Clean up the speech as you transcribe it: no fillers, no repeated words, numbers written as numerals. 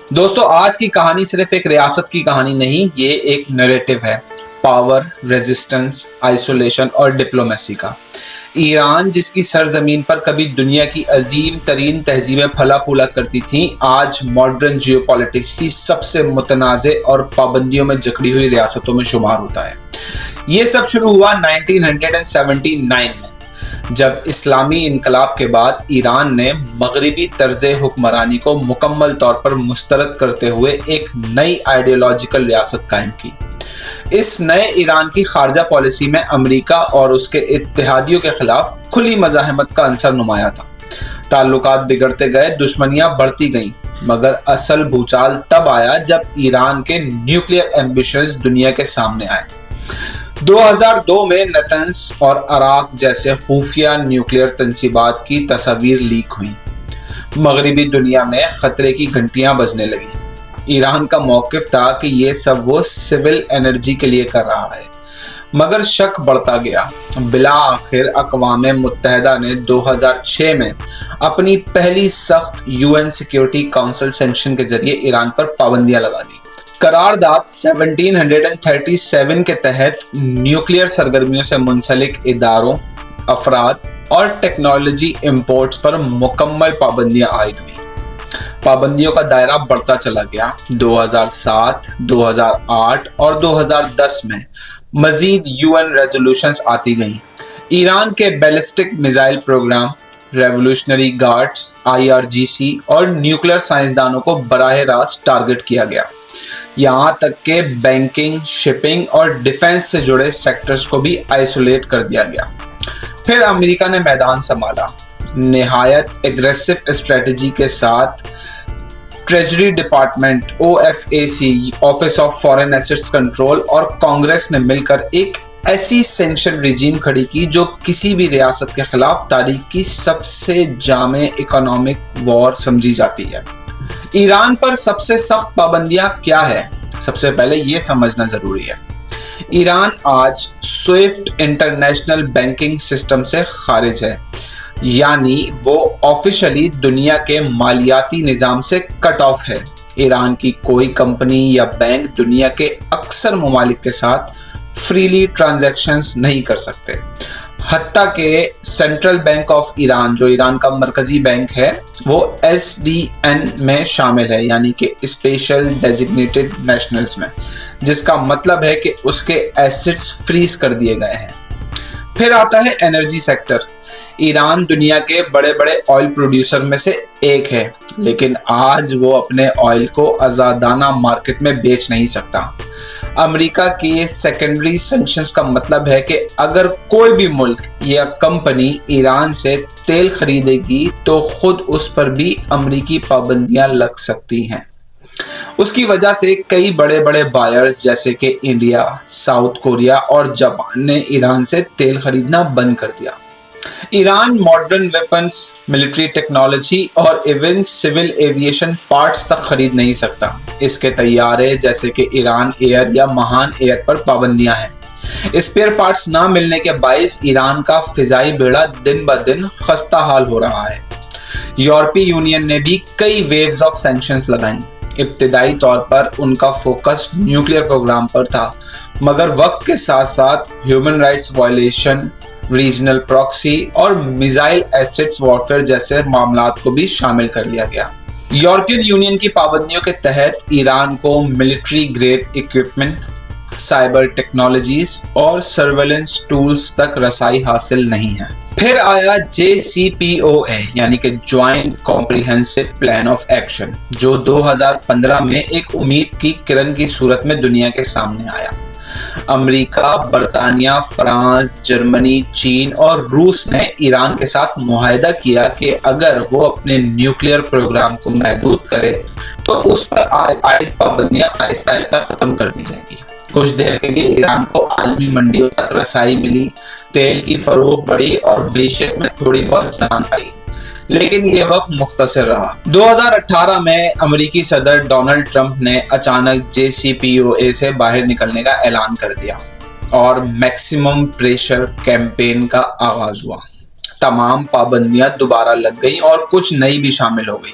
دوستو آج کی کہانی صرف ایک ریاست کی کہانی نہیں، یہ ایک نیریٹو ہے پاور، ریزسٹنس، آئسولیشن اور ڈپلومیسی کا۔ ایران جس کی سرزمین پر کبھی دنیا کی عظیم ترین تہذیبیں پھلا پھولا کرتی تھیں، آج ماڈرن جیو پالیٹکس کی سب سے متنازع اور پابندیوں میں جکڑی ہوئی ریاستوں میں شمار ہوتا ہے۔ یہ سب شروع ہوا 1979 میں، جب اسلامی انقلاب کے بعد ایران نے مغربی طرز حکمرانی کو مکمل طور پر مسترد کرتے ہوئے ایک نئی آئیڈیالوجیکل ریاست قائم کی۔ اس نئے ایران کی خارجہ پالیسی میں امریکہ اور اس کے اتحادیوں کے خلاف کھلی مزاحمت کا عنصر نمایاں تھا۔ تعلقات بگڑتے گئے، دشمنیاں بڑھتی گئیں، مگر اصل بھوچال تب آیا جب ایران کے نیوکلیئر ایمبیشنز دنیا کے سامنے آئے۔ 2002 میں نتنز اور عراق جیسے خفیہ نیوکلیئر تنصیبات کی تصاویر لیک ہوئیں۔ مغربی دنیا میں خطرے کی گھنٹیاں بجنے لگیں۔ ایران کا موقف تھا کہ یہ سب وہ سول انرجی کے لیے کر رہا ہے، مگر شک بڑھتا گیا۔ بالآخر اقوام متحدہ نے 2006 میں اپنی پہلی سخت UN سیکیورٹی کونسل سینکشن کے ذریعے ایران پر پابندیاں لگا دی۔ قرارداد 1737 کے تحت نیوکلیئر سرگرمیوں سے منسلک اداروں، افراد اور ٹیکنالوجی امپورٹس پر مکمل پابندیاں عائد ہوئیں۔ پابندیوں کا دائرہ بڑھتا چلا گیا۔ 2007، 2008 اور 2010 میں مزید UN ریزولوشنز آتی گئیں۔ ایران کے ballistic missile programme, revolutionary guards IRGC اور نیوکلیئر سائنسدانوں کو براہ راست ٹارگٹ کیا گیا۔ یہاں تک کہ بینکنگ، شپنگ اور ڈیفنس سے جڑے سیکٹرز کو بھی آئسولیٹ کر دیا گیا۔ پھر امریکہ نے میدان سنبھالا۔ نہایت ایگریسو اسٹریٹجی کے ساتھ treasury department, OFAC، office of foreign assets control اور کانگریس نے مل کر ایک ایسی سینکشن ریجیم کھڑی کی جو کسی بھی ریاست کے خلاف تاریخ کی سب سے جامع اکنامک وار سمجھی جاتی ہے۔ ایران پر سب سے سخت پابندیاں کیا ہے؟ سب سے پہلے یہ سمجھنا ضروری ہے۔ ایران آج سوئفٹ انٹرنیشنل بینکنگ سسٹم سے خارج ہے، یعنی وہ آفیشلی دنیا کے مالیاتی نظام سے کٹ آف ہے۔ ایران کی کوئی کمپنی یا بینک دنیا کے اکثر ممالک کے ساتھ فریلی ٹرانزیکشنز نہیں کر سکتے۔ حتیٰ کہ سینٹرل بینک آف ایران، جو ایران کا مرکزی بینک ہے، وہ SDN میں شامل ہے، یعنی کہ اسپیشل ڈیزگنیٹڈ نیشنلز میں، جس کا مطلب ہے کہ اس کے ایسٹس فریز کر دیے گئے ہیں۔ پھر آتا ہے انرجی سیکٹر۔ ایران دنیا کے بڑے بڑے آئل پروڈیوسر میں سے ایک ہے، لیکن آج وہ اپنے آئل کو آزادانہ مارکیٹ میں بیچ نہیں سکتا۔ امریکہ کی سیکنڈری سینکشنز کا مطلب ہے کہ اگر کوئی بھی ملک یا کمپنی ایران سے تیل خریدے گی تو خود اس پر بھی امریکی پابندیاں لگ سکتی ہیں۔ اس کی وجہ سے کئی بڑے بڑے بائرز جیسے کہ انڈیا، ساؤتھ کوریا اور جاپان نے ایران سے تیل خریدنا بند کر دیا۔ Iran modern weapons, military technology اور ایون سول ایویشن پارٹس تک خرید نہیں سکتا۔ اس کے طیارے جیسے کہ ایران ایئر یا مہان ایئر پر پابندیاں ہیں۔ اسپیئر پارٹس نہ ملنے کے باعث ایران کا فضائی بیڑا دن بدن خستہ حال ہو رہا ہے۔ یورپی یونین نے بھی کئی ویوز آف سینکشنز لگائیں۔ ابتدائی طور پر ان کا فوکس نیوکلیئر پروگرام پر تھا، مگر وقت کے ساتھ ساتھ human rights violation, regional proxy اور میزائل ایسٹس وارفیئر جیسے معاملات کو بھی شامل کر لیا گیا۔ یورپین یونین کی پابندیوں کے تحت ایران کو military grade equipment, cyber technologies اور سرویلنس ٹولز تک رسائی حاصل نہیں ہے۔ پھر آیا JCPOA یعنی کہ joint comprehensive plan of action, جو 2015 میں ایک امید کی کرن کی صورت میں دنیا کے سامنے آیا۔ امریکہ، برطانیہ، فرانس، جرمنی، چین اور روس نے ایران کے ساتھ معاہدہ کیا کہ اگر وہ اپنے نیوکلیئر پروگرام کو محدود کرے تو اس پر عائد پابندیاں آہستہ آہستہ ختم کر دی جائیں گی۔ کچھ دیر کے لیے ایران کو عالمی منڈیوں تک رسائی ملی، تیل کی فروخت بڑھی اور معیشت میں تھوڑی بہت جان آئی، لیکن یہ وقت مختصر رہا۔ 2018 میں امریکی صدر ڈونلڈ ٹرمپ نے اچانک JCPOA سے باہر نکلنے کا اعلان کر دیا اور میکسیمم پریشر کیمپین کا آغاز ہوا۔ تمام پابندیاں دوبارہ لگ گئیں اور کچھ نئی بھی شامل ہو گئی۔